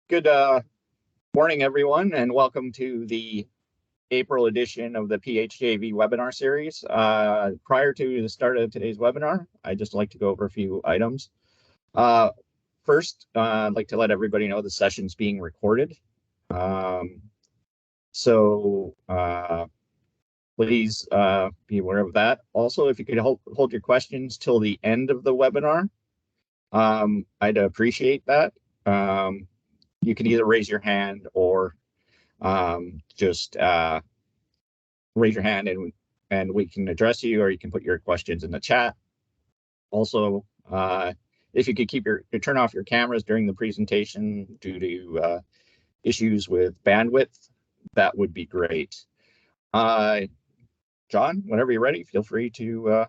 Good morning, everyone, and welcome to the April edition of the PHJB webinar series. Prior to the start of today's webinar, I'd just like to go over a few items. First, I'd like to let everybody know the session's being recorded. Please be aware of that. Also, if you could hold your questions till the end of the webinar, I'd appreciate that. You can either raise your hand or just raise your hand and we can address you, or you can put your questions in the chat. Also, if you could turn off your cameras during the presentation due to issues with bandwidth, that would be great. John, whenever you're ready, feel free to.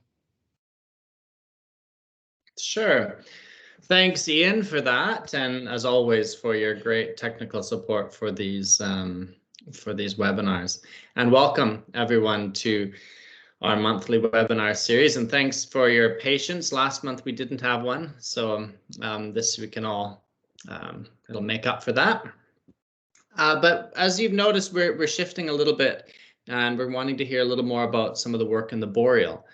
Sure. Thanks, Ian, for that, and as always for your great technical support for these webinars. And welcome everyone to our monthly webinar series. And thanks for your patience. Last month we didn't have one, so this we can all it'll make up for that. But as you've noticed, we're shifting a little bit, and we're wanting to hear a little more about some of the work in the Boreal.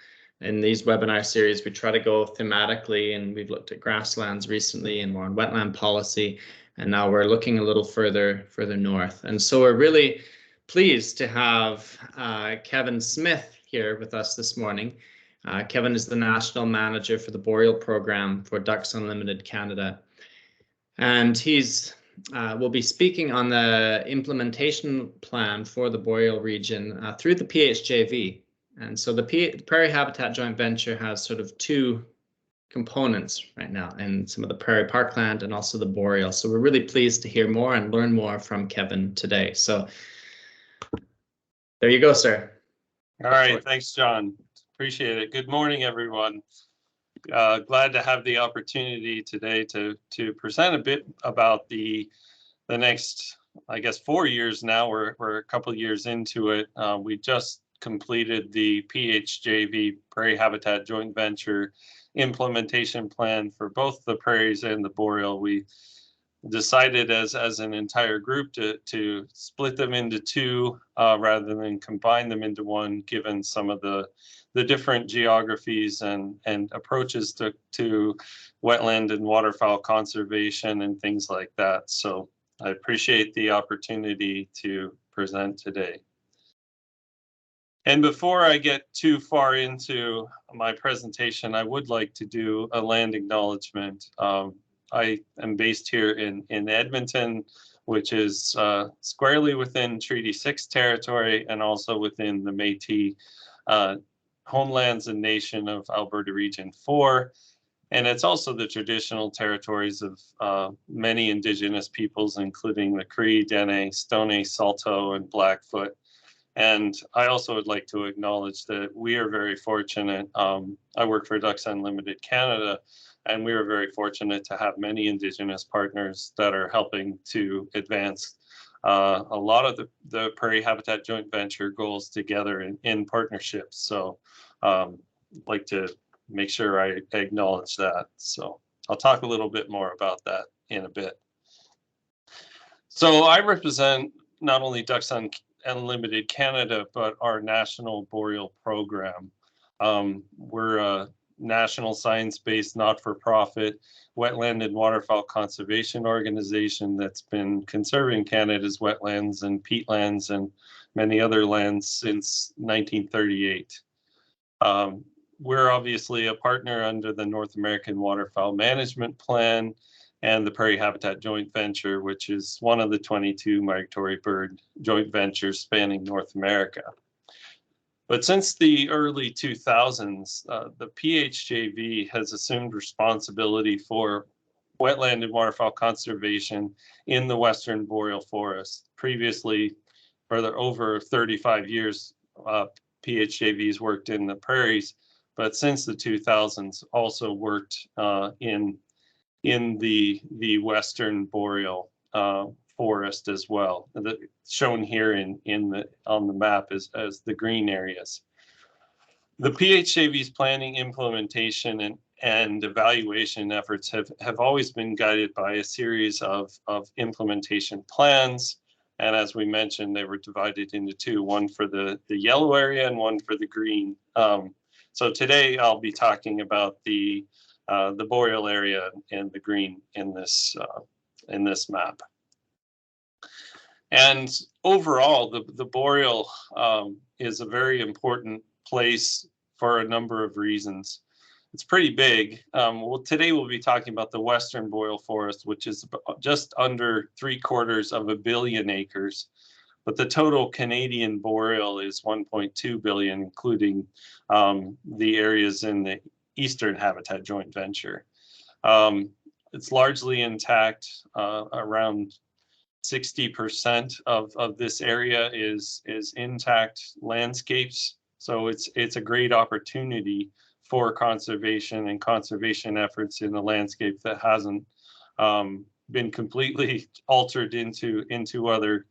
In these webinar series, we try to go thematically, and we've looked at grasslands recently and more on wetland policy, and now we're looking a little further north. And so we're really pleased to have Kevin Smith here with us this morning. Kevin is the National Manager for the Boreal Program for Ducks Unlimited Canada, and he's will be speaking on the implementation plan for the Boreal region through the PHJB. And so the Prairie Habitat Joint Venture has sort of two components right now, and some of the prairie parkland and also the Boreal. So we're really pleased to hear more and learn more from Kevin today. So there you go, sir. All right, thanks, John. Appreciate it. Good morning, everyone. Glad to have the opportunity today to present a bit about the next, I guess, 4 years now. We're a couple of years into it. We just completed the PHJB Prairie Habitat Joint Venture implementation plan for both the prairies and the Boreal. We decided as an entire group to split them into two rather than combine them into one, given some of the different geographies and approaches to wetland and waterfowl conservation and things like that. So I appreciate the opportunity to present today. And before I get too far into my presentation, I would like to do a land acknowledgement. I am based here in Edmonton, which is squarely within Treaty 6 territory and also within the Métis homelands and nation of Alberta Region 4. And it's also the traditional territories of many Indigenous peoples, including the Cree, Dene, Stoney, Saulteaux, and Blackfoot. And I also would like to acknowledge that we are very fortunate. I work for Ducks Unlimited Canada, and we are very fortunate to have many Indigenous partners that are helping to advance a lot of the Prairie Habitat Joint Venture goals together in partnerships. So I'd like to make sure I acknowledge that. So I'll talk a little bit more about that in a bit. So I represent not only Ducks Unlimited Canada, but our national Boreal program. We're a national science-based, not-for-profit wetland and waterfowl conservation organization that's been conserving Canada's wetlands and peatlands and many other lands since 1938. We're obviously a partner under the North American Waterfowl Management Plan and the Prairie Habitat Joint Venture, which is one of the 22 migratory bird joint ventures spanning North America. But since the early 2000s, the PHJB has assumed responsibility for wetland and waterfowl conservation in the Western Boreal Forest. Previously, for over 35 years, PHJB's worked in the prairies, but since the 2000s also worked in the Western Boreal forest as well, shown here on the map as the green areas. The PHJB's planning, implementation, and evaluation efforts have always been guided by a series of implementation plans. And as we mentioned, they were divided into two, one for the yellow area and one for the green. So today I'll be talking about the boreal area and the green in this map. And overall, the boreal is a very important place for a number of reasons. It's pretty big. Well, today we'll be talking about the Western Boreal Forest, which is just under 750 million acres. But the total Canadian boreal is 1.2 billion, including the areas in the Eastern Habitat Joint Venture. It's largely intact. Around 60% of this area is intact landscapes. So it's a great opportunity for conservation and conservation efforts in a landscape that hasn't been completely altered into other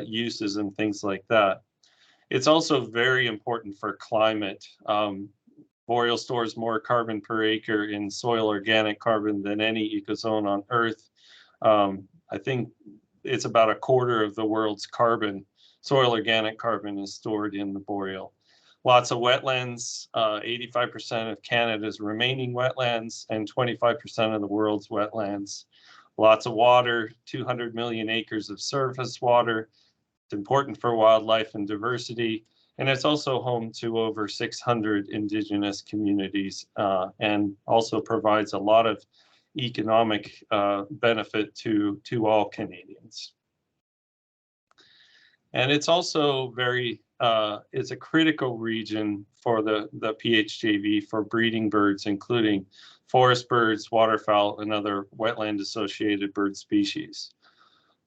uses and things like that. It's also very important for climate. Boreal stores more carbon per acre in soil organic carbon than any ecozone on Earth. I think it's about a quarter of the world's carbon, soil organic carbon, is stored in the boreal. Lots of wetlands, 85% of Canada's remaining wetlands and 25% of the world's wetlands. Lots of water, 200 million acres of surface water. It's important for wildlife and diversity. And it's also home to over 600 Indigenous communities and also provides a lot of economic benefit to all Canadians. And it's also very, it's a critical region for the PHJB for breeding birds, including forest birds, waterfowl, and other wetland-associated bird species.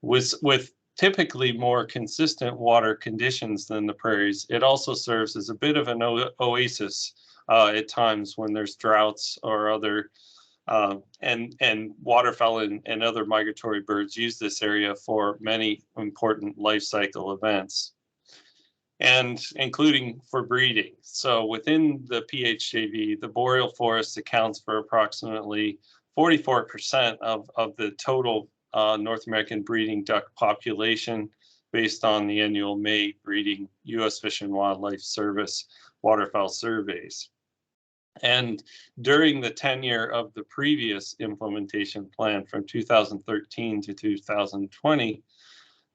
With typically more consistent water conditions than the prairies, it also serves as a bit of an oasis at times when there's droughts or other and waterfowl and other migratory birds use this area for many important life cycle events, and including for breeding. So within the PHJB, the boreal forest accounts for approximately 44% of the total North American breeding duck population based on the annual May breeding U.S. Fish and Wildlife Service waterfowl surveys. And during the tenure of the previous implementation plan from 2013 to 2020,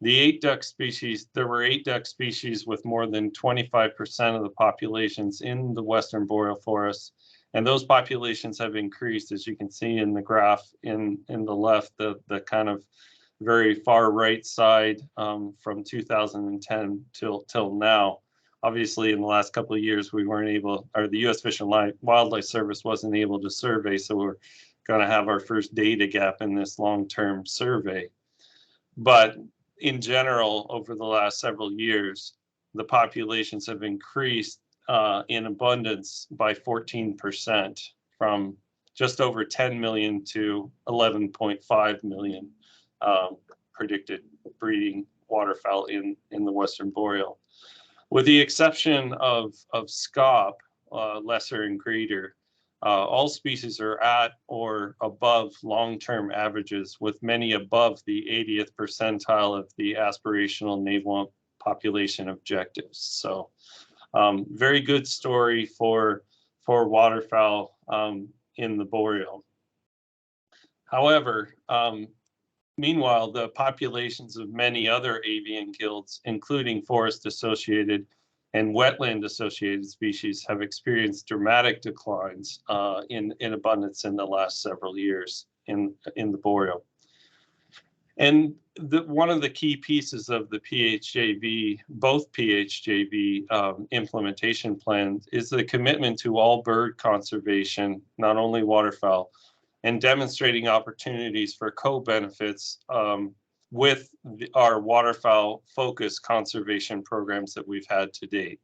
there were 8 duck species with more than 25% of the populations in the Western Boreal Forest. And those populations have increased, as you can see in the graph in the left, the kind of very far right side from 2010 till now. Obviously, in the last couple of years, we weren't able, or the U.S. Fish and Wildlife Service wasn't able to survey, so we're going to have our first data gap in this long-term survey. But in general, over the last several years, the populations have increased in abundance by 14%, from just over 10 million to 11.5 million predicted breeding waterfowl in the Western Boreal. With the exception of scaup, lesser and greater, all species are at or above long-term averages, with many above the 80th percentile of the aspirational naval population objectives. So very good story for waterfowl in the boreal. However, meanwhile, the populations of many other avian guilds, including forest-associated and wetland-associated species, have experienced dramatic declines in abundance in the last several years in the boreal. And one of the key pieces of the PHJB, both PHJB implementation plans, is the commitment to all bird conservation, not only waterfowl, and demonstrating opportunities for co-benefits with our waterfowl-focused conservation programs that we've had to date.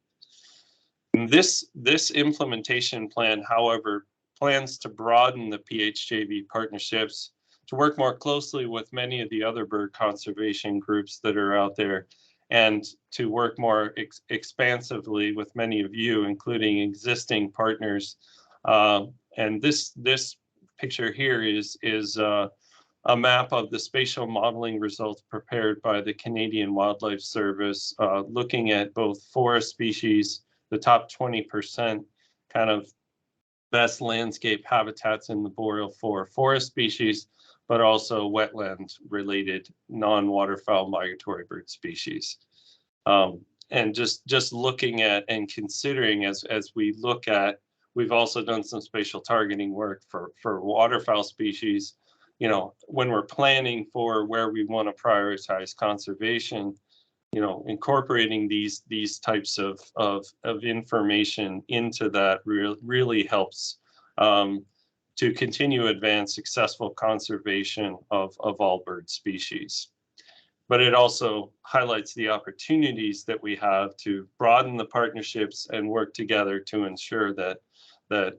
And this implementation plan, however, plans to broaden the PHJB partnerships to work more closely with many of the other bird conservation groups that are out there, and to work more expansively with many of you, including existing partners And this picture here is a map of the spatial modeling results prepared by the Canadian Wildlife Service, looking at both forest species, the top 20% kind of best landscape habitats in the boreal for forest species, but also wetland related non-waterfowl migratory bird species. And just looking at and considering as we look at, we've also done some spatial targeting work for waterfowl species. You know, when we're planning for where we want to prioritize conservation, you know, incorporating these types of information into that really helps to continue to advance successful conservation of all bird species. But it also highlights the opportunities that we have to broaden the partnerships and work together to ensure that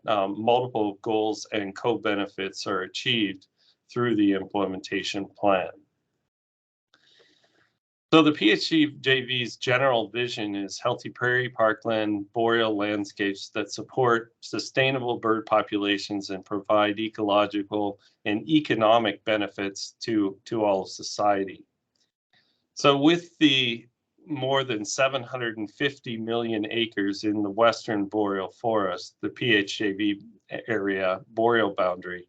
multiple goals and co-benefits are achieved through the implementation plan. So the PHJB's general vision is healthy prairie, parkland, boreal landscapes that support sustainable bird populations and provide ecological and economic benefits to all of society. So with the more than 750 million acres in the Western Boreal Forest, the PHJB area boreal boundary,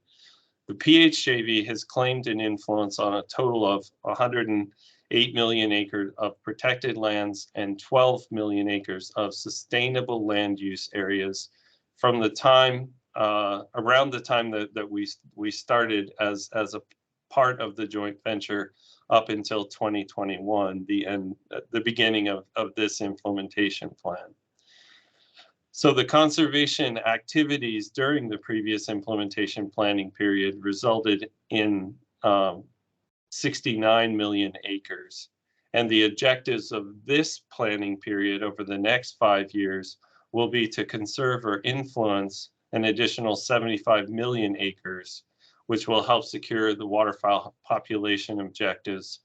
the PHJB has claimed an influence on a total of 108 million acres of protected lands and 12 million acres of sustainable land use areas from the time, around the time that we started as a part of the joint venture up until 2021, the beginning of this implementation plan. So the conservation activities during the previous implementation planning period resulted in 69 million acres. And the objectives of this planning period over the next 5 years will be to conserve or influence an additional 75 million acres, which will help secure the waterfowl population objectives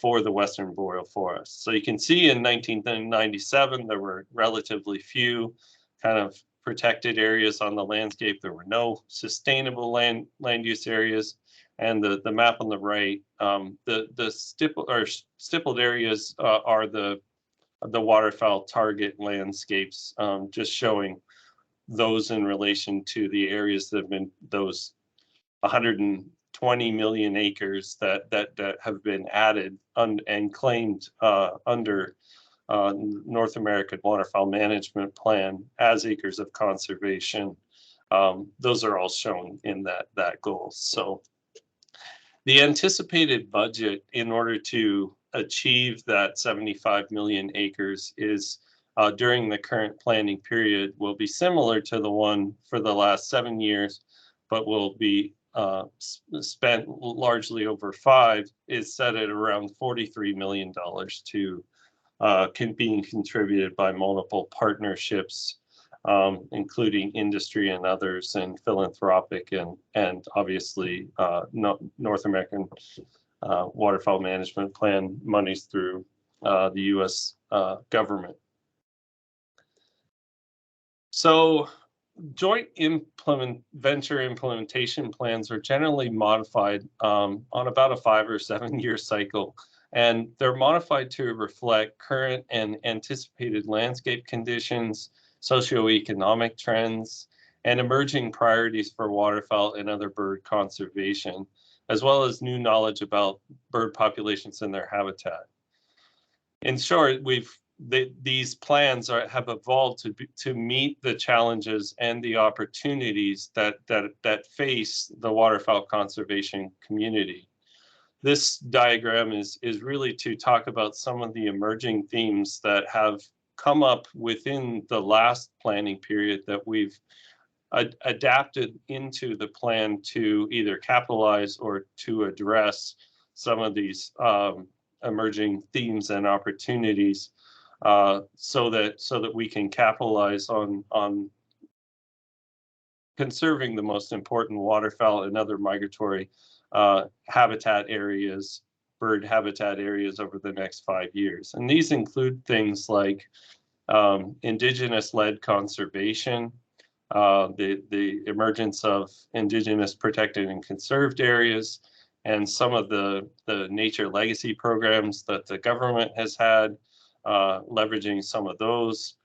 for the Western Boreal Forest. So you can see in 1997, there were relatively few kind of protected areas on the landscape. There were no sustainable land use areas. And the map on the right, the stippled areas are the waterfowl target landscapes, just showing those in relation to the areas that have been those 120 million acres that have been added and claimed under North American Waterfowl Management Plan as acres of conservation. Those are all shown in that goal. So the anticipated budget in order to achieve that 75 million acres is during the current planning period will be similar to the one for the last 7 years, but will be spent largely over 5, is set at around $43 million to being contributed by multiple partnerships, including industry and others, and philanthropic and obviously North American Waterfowl Management Plan monies through the U.S. government. So joint venture implementation plans are generally modified on about a 5 or 7 year cycle, and they're modified to reflect current and anticipated landscape conditions, socioeconomic trends, and emerging priorities for waterfowl and other bird conservation, as well as new knowledge about bird populations and their habitat. In short, these plans have evolved to meet the challenges and the opportunities that face the waterfowl conservation community. This diagram is really to talk about some of the emerging themes that have come up within the last planning period that we've adapted into the plan to either capitalize or to address some of these emerging themes and opportunities, so that we can capitalize on conserving the most important waterfowl and other migratory habitat areas, bird habitat areas over the next 5 years. And these include things like indigenous-led conservation, the emergence of Indigenous protected and conserved areas, and some of the nature legacy programs that the government has had, leveraging some of those,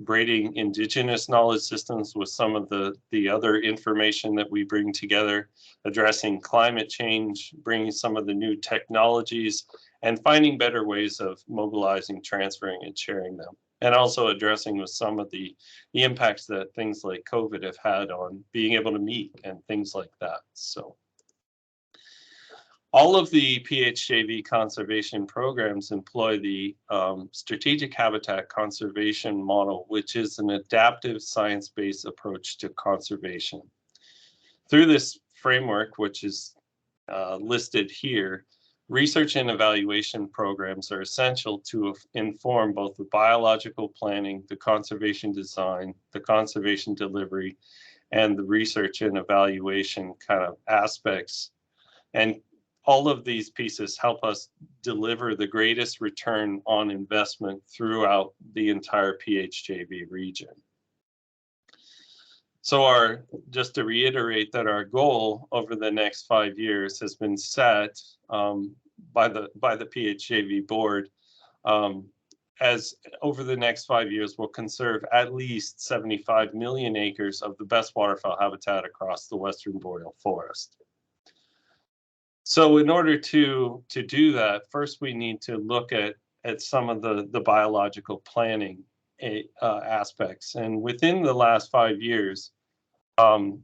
braiding Indigenous knowledge systems with some of the other information that we bring together, addressing climate change, bringing some of the new technologies, and finding better ways of mobilizing, transferring, and sharing them. And also addressing with some of the impacts that things like COVID have had on being able to meet and things like that. So all of the PHJB conservation programs employ the strategic habitat conservation model, which is an adaptive science-based approach to conservation. Through this framework, which is listed here, research and evaluation programs are essential to inform both the biological planning, the conservation design, the conservation delivery, and the research and evaluation kind of aspects. And all of these pieces help us deliver the greatest return on investment throughout the entire PHJB region. So just to reiterate that our goal over the next 5 years has been set by the PHJB board, as over the next 5 years we'll conserve at least 75 million acres of the best waterfowl habitat across the Western Boreal Forest. So in order to do that, first we need to look at some of the biological planning aspects. And within the last 5 years,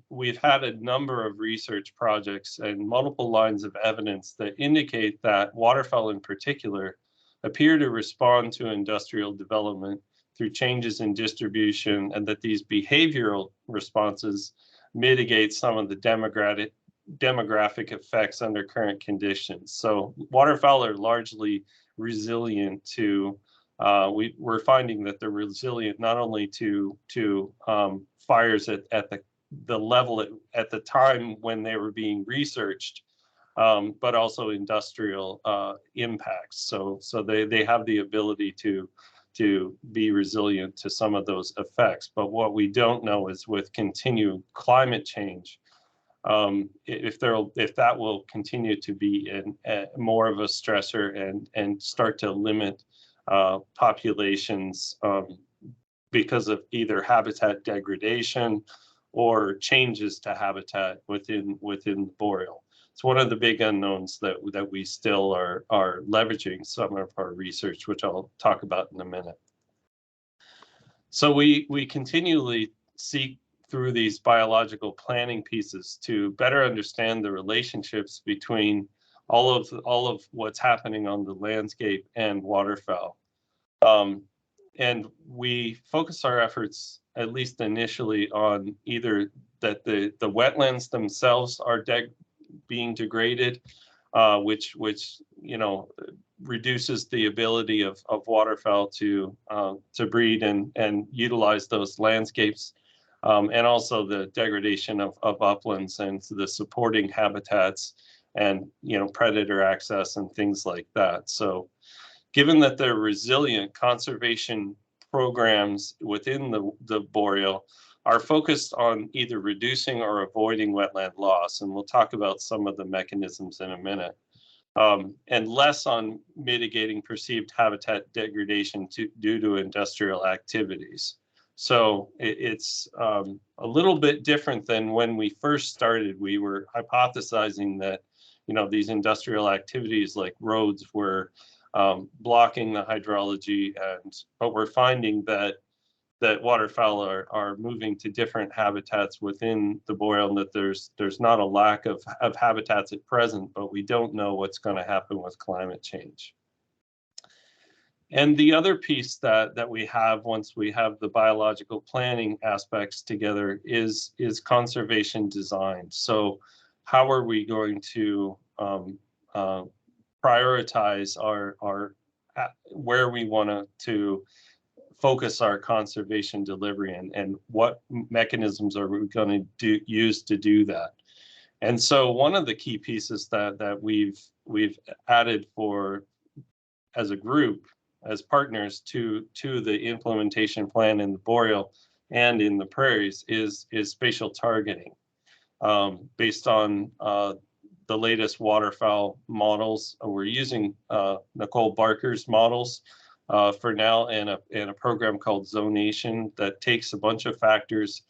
we've had a number of research projects and multiple lines of evidence that indicate that waterfowl in particular appear to respond to industrial development through changes in distribution, and that these behavioral responses mitigate some of the demographic effects under current conditions. So waterfowl are largely resilient to, we're finding that they're resilient not only to fires at the level at the time when they were being researched, but also industrial impacts. So they have the ability to be resilient to some of those effects. But what we don't know is with continued climate change, if that will continue to be more of a stressor and start to limit populations because of either habitat degradation or changes to habitat within the boreal. It's one of the big unknowns that we still are leveraging some of our research, which I'll talk about in a minute. So we continually seek through these biological planning pieces to better understand the relationships between all of what's happening on the landscape and waterfowl. And we focus our efforts, at least initially, on either that the wetlands themselves are being degraded, which reduces the ability of waterfowl to breed and utilize those landscapes, and also the degradation of uplands and the supporting habitats, and predator access and things like that. So given that they're resilient, conservation programs within the boreal are focused on either reducing or avoiding wetland loss, and we'll talk about some of the mechanisms in a minute, and less on mitigating perceived habitat degradation due to industrial activities. So it's a little bit different than when we first started. We were hypothesizing that these industrial activities like roads were blocking the hydrology, but we're finding that waterfowl are moving to different habitats within the boreal, and that there's not a lack of habitats at present, but we don't know what's going to happen with climate change. And the other piece that we have once we have the biological planning aspects together is conservation design. So how are we going to prioritize our where we want to focus our conservation delivery, and what mechanisms are we going to use to do that? And so one of the key pieces that we've added as a group, as partners to the implementation plan in the boreal, and in the prairies is spatial targeting. Based on the latest waterfowl models, we're using Nicole Barker's models for now, and a program called Zonation that takes a bunch of factors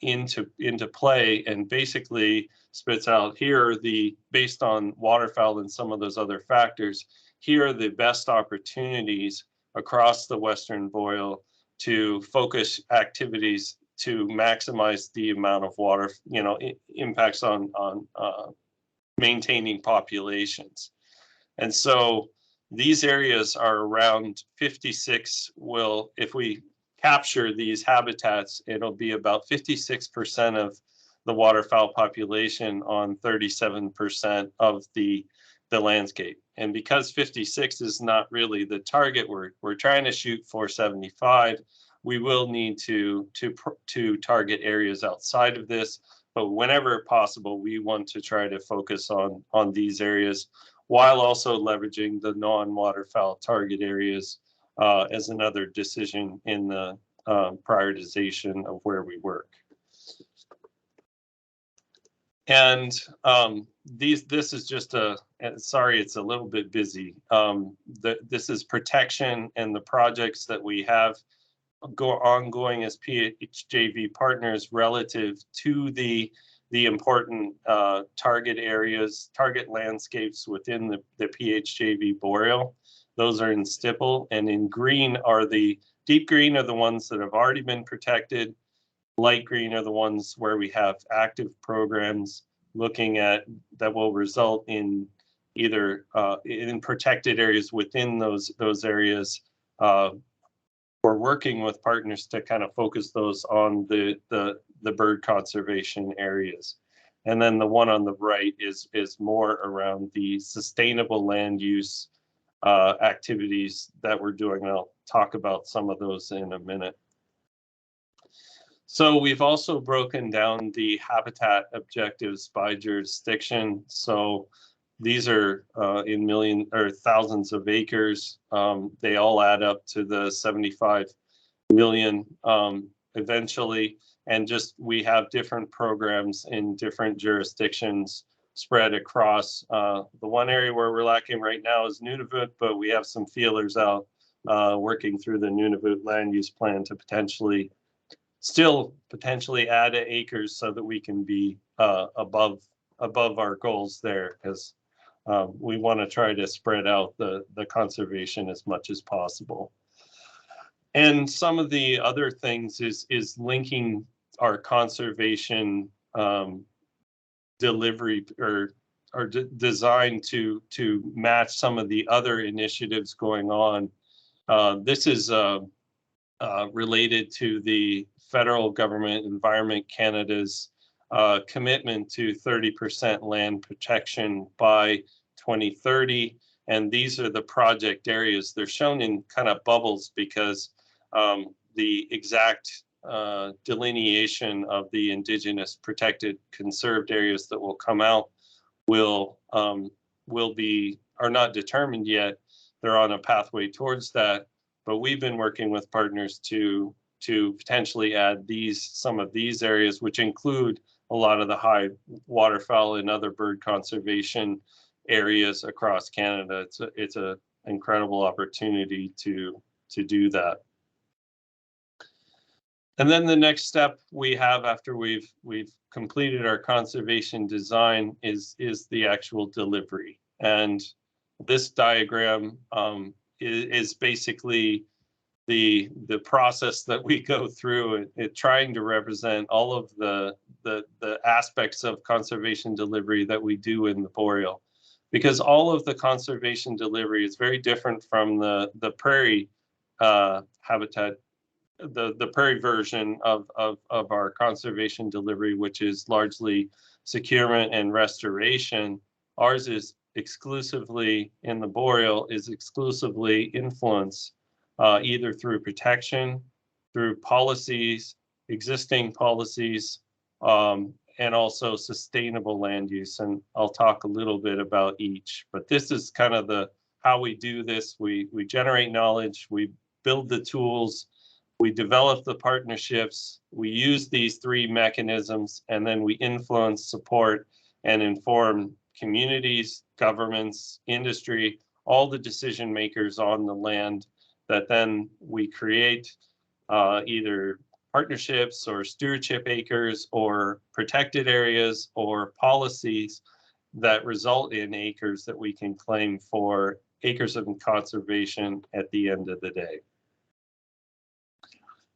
into play and basically spits out, here are the, based on waterfowl and some of those other factors, here are the best opportunities across the Western Boreal to focus activities to maximize the amount of water, impacts on maintaining populations. And so these areas are around 56, if we capture these habitats, it'll be about 56% of the waterfowl population on 37% of the landscape. And because 56 is not really the target, we're trying to shoot for 75. We will need to target areas outside of this, but whenever possible, we want to try to focus on these areas while also leveraging the non-waterfowl target areas as another decision in the prioritization of where we work. And this is just sorry, it's a little bit busy. This is protection and the projects that we have ongoing as PHJB partners relative to the important target areas, target landscapes within the PHJB Boreal. Those are in stipple, and in green are deep green are the ones that have already been protected. Light green are the ones where we have active programs looking at that will result in either in protected areas within those areas. We're working with partners to kind of focus those on the bird conservation areas. And then the one on the right is more around the sustainable land use activities that we're doing. And I'll talk about some of those in a minute. So we've also broken down the habitat objectives by jurisdiction. So these are in million or thousands of acres. They all add up to the 75 million eventually. And just we have different programs in different jurisdictions spread across. The one area where we're lacking right now is Nunavut, but we have some feelers out working through the Nunavut land use plan to still potentially add acres so that we can be above our goals there, because we want to try to spread out the conservation as much as possible. And some of the other things is linking our conservation delivery or design to match some of the other initiatives going on. This is related to the federal government, Environment Canada's commitment to 30% land protection by 2030. And these are the project areas. They're shown in kind of bubbles because the exact delineation of the Indigenous protected conserved areas that will come out are not determined yet. They're on a pathway towards that, but we've been working with partners to potentially add some of these areas, which include a lot of the high waterfowl and other bird conservation areas across Canada. It's an incredible opportunity to do that. And then the next step we have after we've completed our conservation design is the actual delivery. And this diagram is basically the process that we go through, trying to represent all of the aspects of conservation delivery that we do in the Boreal, because all of the conservation delivery is very different from the prairie habitat, the prairie version of our conservation delivery, which is largely securement and restoration. Ours is exclusively in the Boreal, is exclusively influence, either through protection, through policies, existing policies, and also sustainable land use. And I'll talk a little bit about each, but this is kind of how we do this. We generate knowledge, we build the tools, We develop the partnerships, we use these three mechanisms, and then we influence, support, and inform communities, governments, industry, all the decision makers on the land, that then we create either partnerships or stewardship acres or protected areas or policies that result in acres that we can claim for acres of conservation at the end of the day.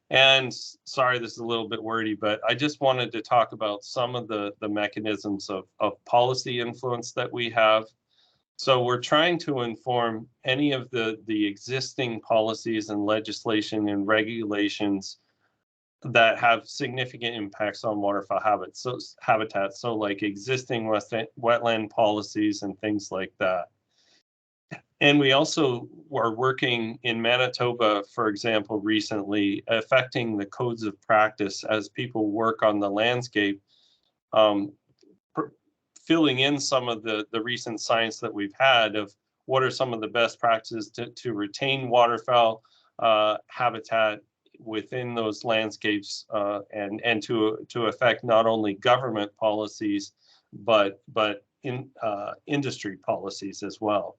And sorry, this is a little bit wordy, but I just wanted to talk about some of the mechanisms of policy influence that we have. So we're trying to inform any of the existing policies and legislation and regulations that have significant impacts on waterfowl habitats. So like existing wetland policies and things like that. And we also were working in Manitoba, for example, recently, affecting the codes of practice as people work on the landscape, filling in some of the recent science that we've had of what are some of the best practices to retain waterfowl habitat within those landscapes, and to affect not only government policies, but industry policies as well.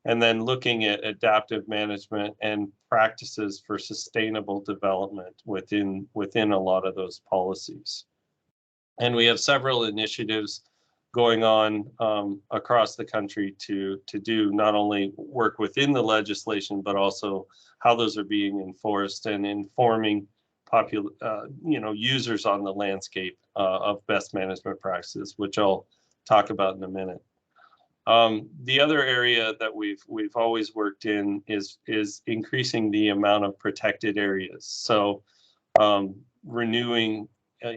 And then looking at adaptive management and practices for sustainable development within a lot of those policies. And we have several initiatives going on across the country to do not only work within the legislation, but also how those are being enforced and informing users on the landscape of best management practices, which I'll talk about in a minute. The other area that we've always worked in is increasing the amount of protected areas. So renewing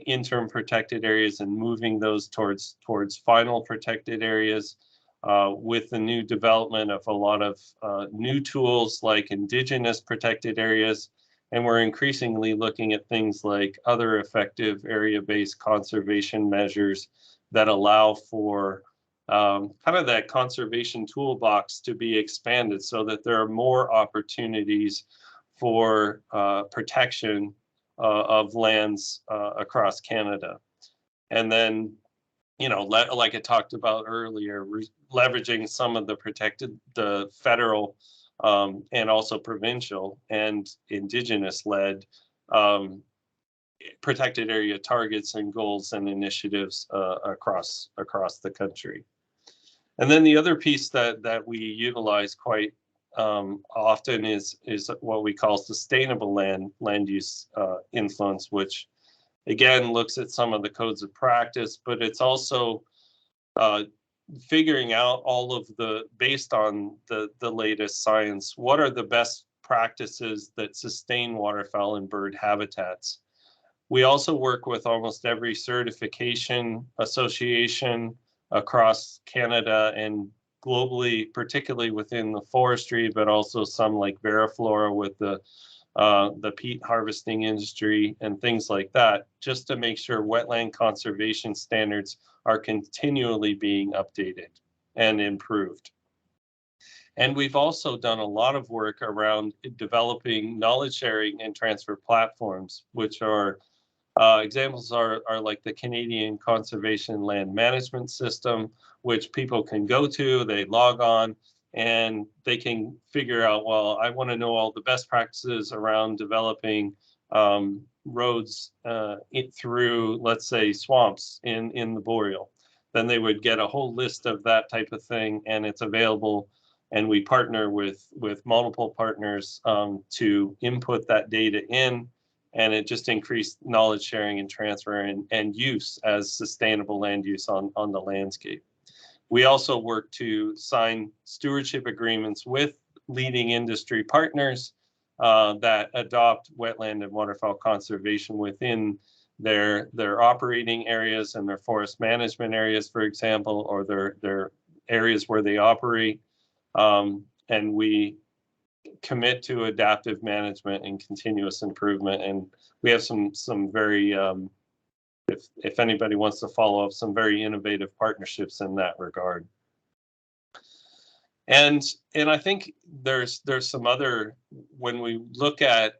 interim protected areas and moving those towards final protected areas with the new development of a lot of new tools like indigenous protected areas. And we're increasingly looking at things like other effective area-based conservation measures that allow for kind of that conservation toolbox to be expanded so that there are more opportunities for protection of lands across Canada. And then, like I talked about earlier, leveraging some of the federal and also provincial and indigenous-led protected area targets and goals and initiatives across the country. And then the other piece that we utilize quite often is what we call sustainable land use influence, which again looks at some of the codes of practice, but it's also figuring out all of based on the latest science, what are the best practices that sustain waterfowl and bird habitats. We also work with almost every certification association across Canada and globally, particularly within the forestry, but also some like Veriflora with the peat harvesting industry and things like that, just to make sure wetland conservation standards are continually being updated and improved. And we've also done a lot of work around developing knowledge sharing and transfer platforms, which are examples are like the Canadian Conservation Land Management System, which people can go to, they log on, and they can figure out, well, I want to know all the best practices around developing roads through, let's say, swamps in the Boreal. Then they would get a whole list of that type of thing, and it's available. And we partner with multiple partners to input that data in, and it just increased knowledge sharing and transfer and use as sustainable land use on the landscape. We also work to sign stewardship agreements with leading industry partners that adopt wetland and waterfowl conservation within their operating areas and their forest management areas, for example, or their areas where they operate. And we commit to adaptive management and continuous improvement. And we have some very, if anybody wants to follow up, some very innovative partnerships in that regard. And I think there's some other, when we look at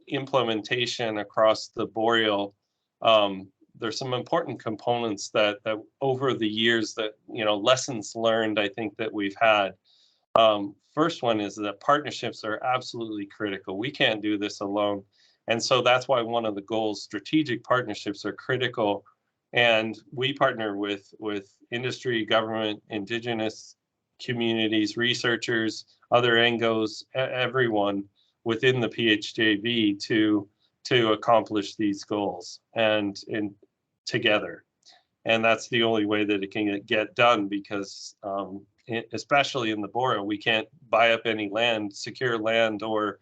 implementation across the Boreal, there's some important components that over the years that, lessons learned, I think that we've had. First one is that partnerships are absolutely critical. We can't do this alone. And so that's why one of the goals, strategic partnerships are critical. And we partner with industry, government, Indigenous communities, researchers, other NGOs, everyone within the PHJB to accomplish these goals and together. And that's the only way that it can get done, because especially in the Boreal, we can't buy up any land, secure land, or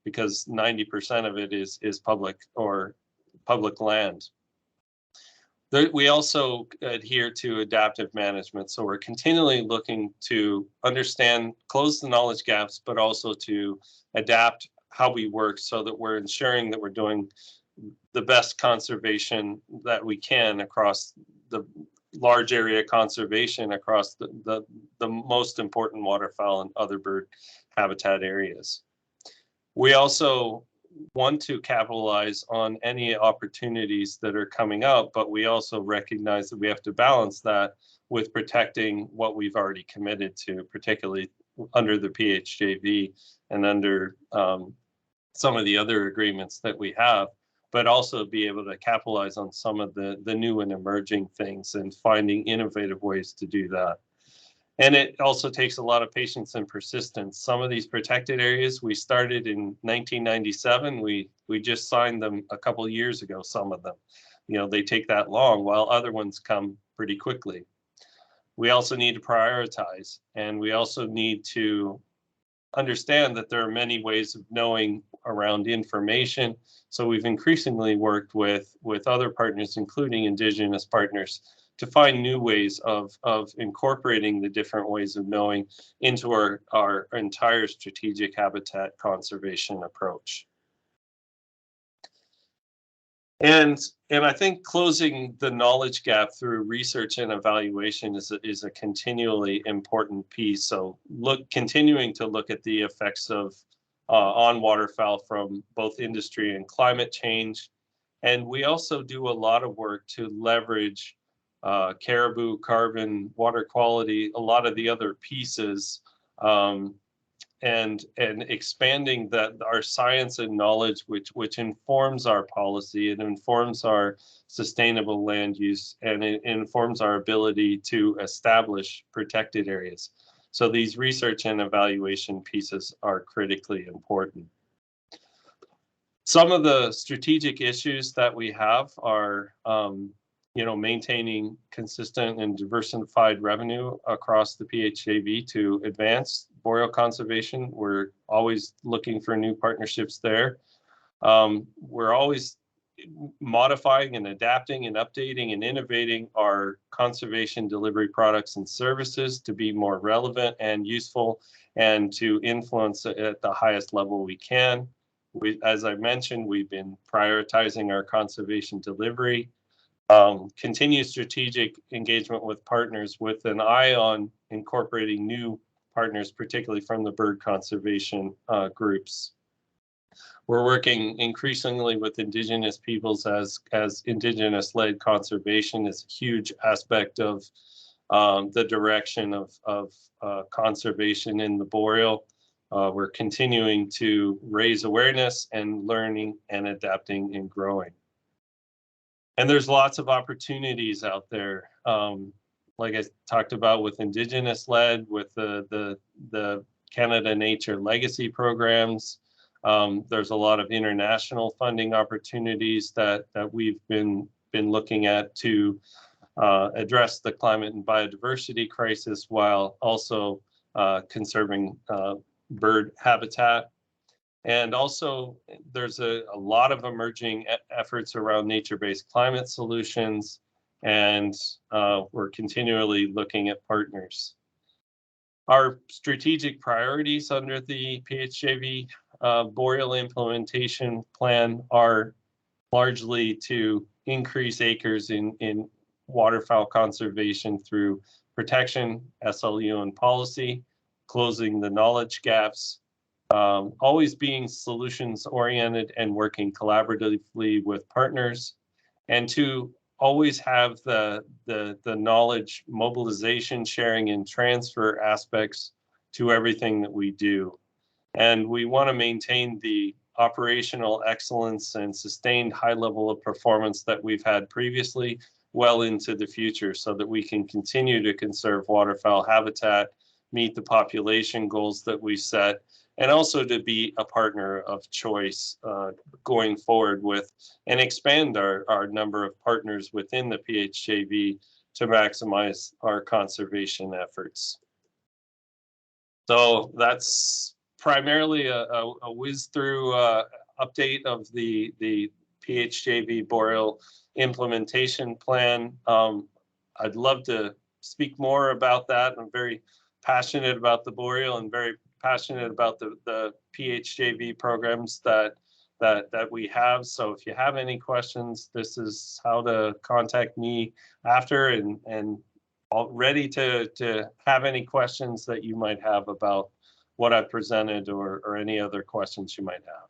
because 90% of it is public or public land. We also adhere to adaptive management. So we're continually looking to understand, close the knowledge gaps, but also to adapt how we work so that we're ensuring that we're doing the best conservation that we can across the large area conservation across the most important waterfowl and other bird habitat areas. We also want to capitalize on any opportunities that are coming up, but we also recognize that we have to balance that with protecting what we've already committed to, particularly under the PHJB and under some of the other agreements that we have, but also be able to capitalize on some of the new and emerging things and finding innovative ways to do that. And it also takes a lot of patience and persistence. Some of these protected areas we started in 1997. We just signed them a couple of years ago, some of them. They take that long, while other ones come pretty quickly. We also need to prioritize, and we also need to understand that there are many ways of knowing around information. So we've increasingly worked with other partners, including Indigenous partners, to find new ways of incorporating the different ways of knowing into our entire strategic habitat conservation approach. And I think closing the knowledge gap through research and evaluation is a continually important piece. So continuing to look at the effects of on waterfowl from both industry and climate change. And we also do a lot of work to leverage caribou, carbon, water quality, a lot of the other pieces, and expanding our science and knowledge, which informs our policy, it informs our sustainable land use, and it informs our ability to establish protected areas. So these research and evaluation pieces are critically important. Some of the strategic issues that we have are maintaining consistent and diversified revenue across the PHJB to advance boreal conservation. We're always looking for new partnerships there. We're always modifying and adapting and updating and innovating our conservation delivery products and services to be more relevant and useful and to influence at the highest level we can. As I mentioned, we've been prioritizing our conservation delivery. Continue strategic engagement with partners with an eye on incorporating new partners, particularly from the bird conservation groups. We're working increasingly with Indigenous peoples as Indigenous-led conservation is a huge aspect of the direction of conservation in the Boreal. We're continuing to raise awareness and learning and adapting and growing. And there's lots of opportunities out there. Like I talked about with Indigenous-led, with the Canada Nature Legacy programs. There's a lot of international funding opportunities that we've been looking at to address the climate and biodiversity crisis while also conserving bird habitat. And also, there's a lot of emerging efforts around nature-based climate solutions, and we're continually looking at partners. Our strategic priorities under the PHJB Boreal implementation plan are largely to increase acres in waterfowl conservation through protection, SLU, and policy, closing the knowledge gaps, always being solutions oriented and working collaboratively with partners, and to always have the knowledge mobilization, sharing, and transfer aspects to everything that we do. And we want to maintain the operational excellence and sustained high level of performance that we've had previously well into the future, so that we can continue to conserve waterfowl habitat, meet the population goals that we set, and also to be a partner of choice going forward with and expand our number of partners within the PHJB to maximize our conservation efforts. So that's primarily a whiz through update of the PHJB Boreal implementation plan. I'd love to speak more about that. I'm very passionate about the Boreal and very passionate about the PHJB programs that we have. So if you have any questions, this is how to contact me after, and ready to have any questions that you might have about what I've presented, or any other questions you might have.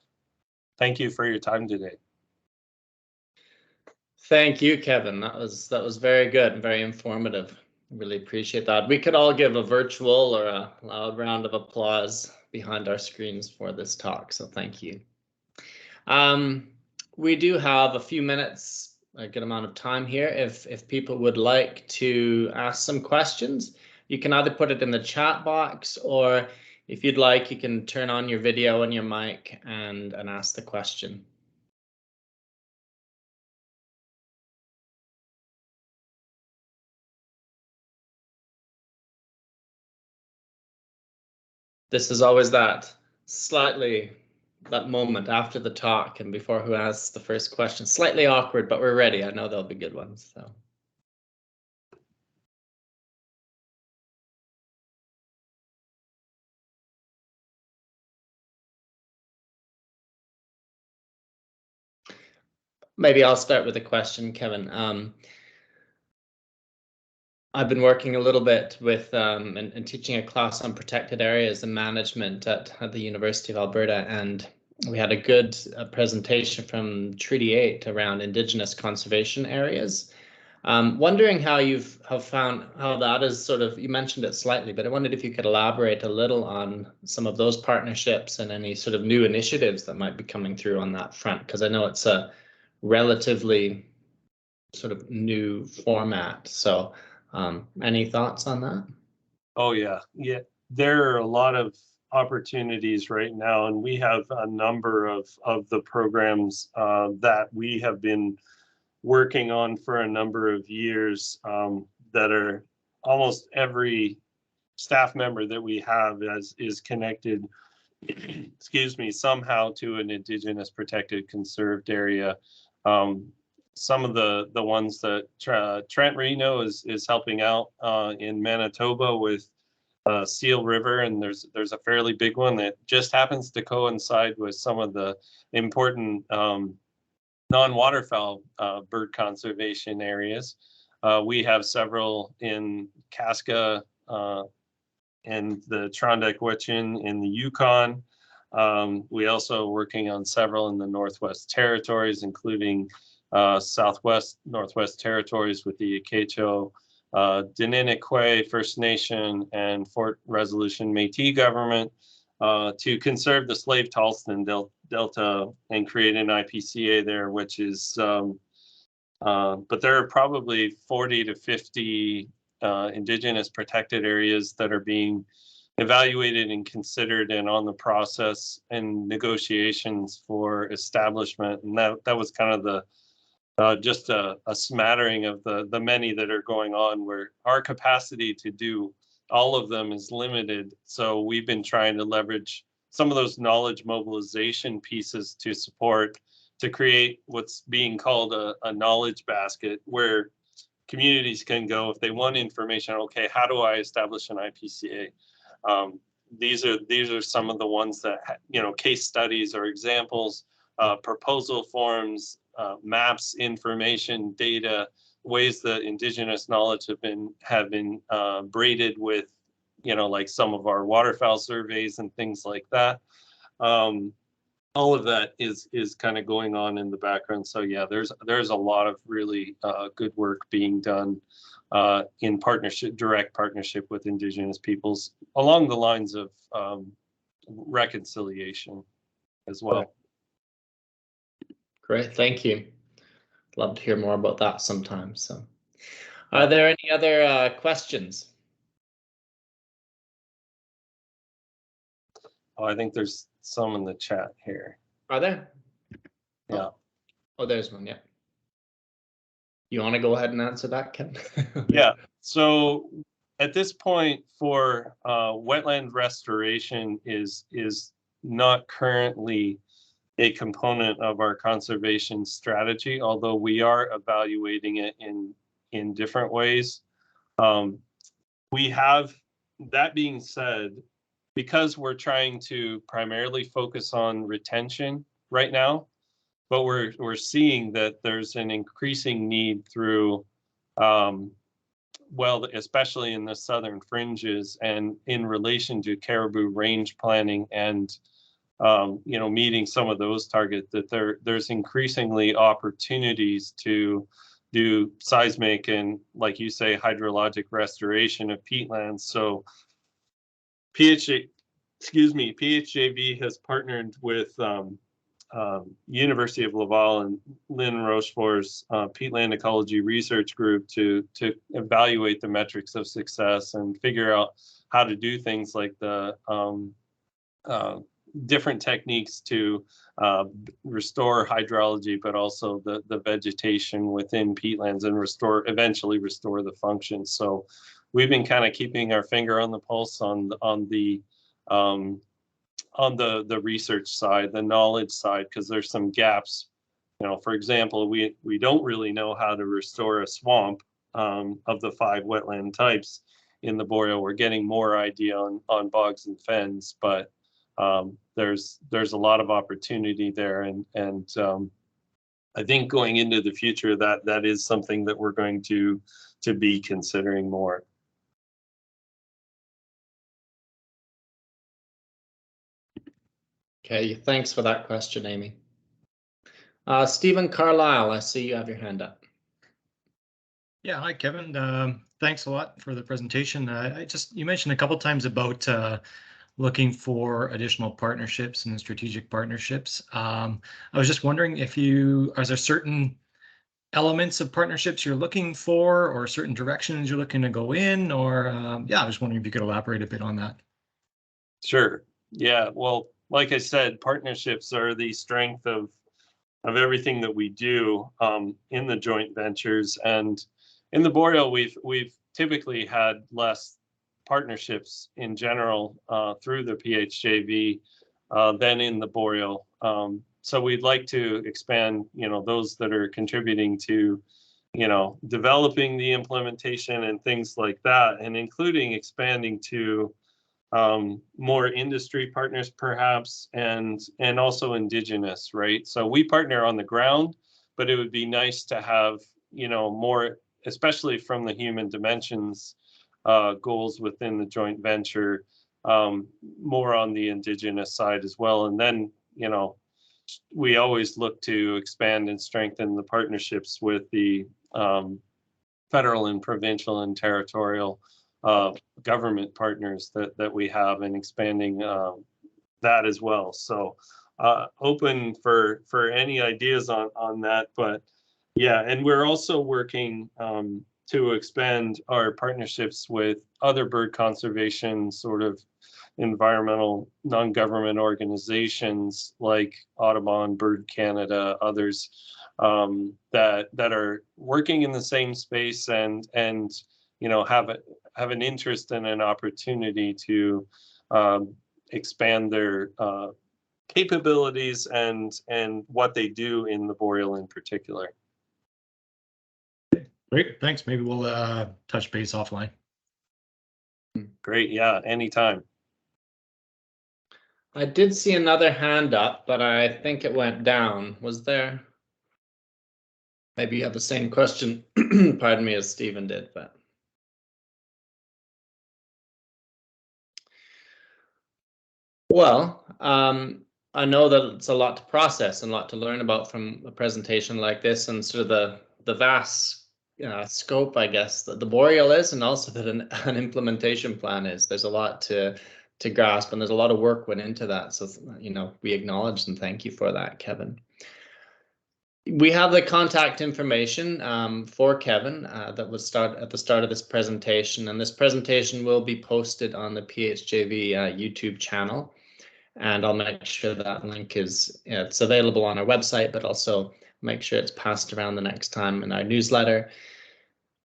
Thank you for your time today. Thank you, Kevin. That was very good and very informative. Really appreciate that. We could all give a virtual or a loud round of applause behind our screens for this talk, so thank you. We do have a few minutes, a good amount of time here. If people would like to ask some questions, you can either put it in the chat box, or if you'd like, you can turn on your video and your mic and ask the question. This is always that moment after the talk and before who asks the first question. Slightly awkward, but we're ready. I know there'll be good ones. So. Maybe I'll start with a question, Kevin. I've been working a little bit with and teaching a class on protected areas and management at the University of Alberta, and we had a good presentation from Treaty 8 around Indigenous conservation areas. Wondering how you've found how that is sort of, you mentioned it slightly, but I wondered if you could elaborate a little on some of those partnerships and any sort of new initiatives that might be coming through on that front, because I know it's a relatively sort of new format. So any thoughts on that? Oh yeah, there are a lot of opportunities right now, and we have a number of the programs that we have been working on for a number of years, that are almost every staff member that we have is connected excuse me, somehow to an Indigenous protected conserved area. Some of the ones that Trent Reno is helping out in Manitoba with Seal River, and there's a fairly big one that just happens to coincide with some of the important non-waterfowl bird conservation areas. We have several in Casca and the Trondike-Wetchin in the Yukon. We also working on several in the Northwest Territories, including Northwest Territories with the Akecho, Dininikwe First Nation, and Fort Resolution Métis government to conserve the Slave Talston Delta and create an IPCA there, which is, but there are probably 40 to 50 Indigenous protected areas that are being evaluated and considered and on the process and negotiations for establishment. And that was kind of the just a smattering of the many that are going on, where our capacity to do all of them is limited. So we've been trying to leverage some of those knowledge mobilization pieces to support, to create what's being called a knowledge basket, where communities can go if they want information. Okay, how do I establish an IPCA? These are some of the ones that, case studies or examples, proposal forms, maps, information, data, ways that Indigenous knowledge have been braided with, like some of our waterfowl surveys and things like that. all of that is kind of going on in the background. So yeah, there's a lot of really good work being done in direct partnership with Indigenous peoples along the lines of reconciliation as well. Great, thank you. Love to hear more about that sometime. So, are there any other questions? Oh, I think there's some in the chat here. Are there? Yeah. Oh, there's one. Yeah. You want to go ahead and answer that, Ken? Yeah. So at this point, for wetland restoration is not currently a component of our conservation strategy, although we are evaluating it in different ways. We have, that being said, because we're trying to primarily focus on retention right now, but we're seeing that there's an increasing need through, well, especially in the southern fringes and in relation to caribou range planning and meeting some of those targets, that there's increasingly opportunities to do seismic and, like you say, hydrologic restoration of peatlands. So PHJB has partnered with University of Laval and Lynn Rochefort's Peatland Ecology Research Group to evaluate the metrics of success and figure out how to do things like the different techniques to restore hydrology, but also the vegetation within peatlands and eventually restore the function. So we've been kind of keeping our finger on the pulse on the research side, the knowledge side, because there's some gaps. For example, we don't really know how to restore a swamp of the 5 wetland types in the Boreal. We're getting more idea on bogs and fens, but there's a lot of opportunity there, and I think going into the future that is something that we're going to be considering more. Okay, thanks for that question, Amy. Stephen Carlisle, I see you have your hand up. Yeah, hi, Kevin. Thanks a lot for the presentation. You mentioned a couple times about looking for additional partnerships and strategic partnerships. I was just wondering are there certain elements of partnerships you're looking for, or certain directions you're looking to go in, or yeah, I was wondering if you could elaborate a bit on that. Sure. Yeah. Well, like I said, partnerships are the strength of everything that we do in the joint ventures, and in the Boreal, we've typically had less partnerships in general through the PHJB than in the Boreal. So we'd like to expand, those that are contributing to, developing the implementation and things like that, and including expanding to more industry partners perhaps, and also Indigenous, right? So we partner on the ground, but it would be nice to have, more, especially from the human dimensions goals within the joint venture, more on the Indigenous side as well. And then, we always look to expand and strengthen the partnerships with the federal and provincial and territorial government partners that we have, and expanding that as well. So open for any ideas on that. But yeah, and we're also working to expand our partnerships with other bird conservation sort of environmental non-government organizations like Audubon, Bird Canada, others that are working in the same space and have an interest and an opportunity to expand their capabilities and what they do in the Boreal in particular. Great, thanks. Maybe we'll touch base offline. Great, yeah, anytime. I did see another hand up, but I think it went down. Was there? Maybe you have the same question, pardon me, as Stephen did, but. Well, I know that it's a lot to process and a lot to learn about from a presentation like this, and sort of the vast scope, I guess, that the Boreal is, and also that an implementation plan is. There's a lot to grasp, and there's a lot of work went into that. So, you know, we acknowledge and thank you for that, Kevin. We have the contact information for Kevin that was at the start of this presentation, and this presentation will be posted on the PHJB YouTube channel. And I'll make sure that link is it's available on our website, but also make sure it's passed around the next time in our newsletter.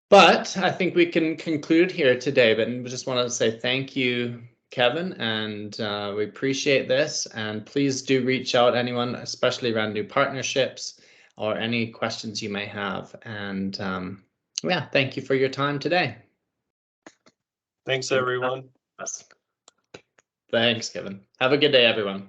But I think we can conclude here today, but we just want to say thank you, Kevin, and we appreciate this. And please do reach out, anyone, especially around new partnerships or any questions you may have. And yeah, thank you for your time today. Thanks, everyone. Thanks, Kevin. Have a good day, everyone.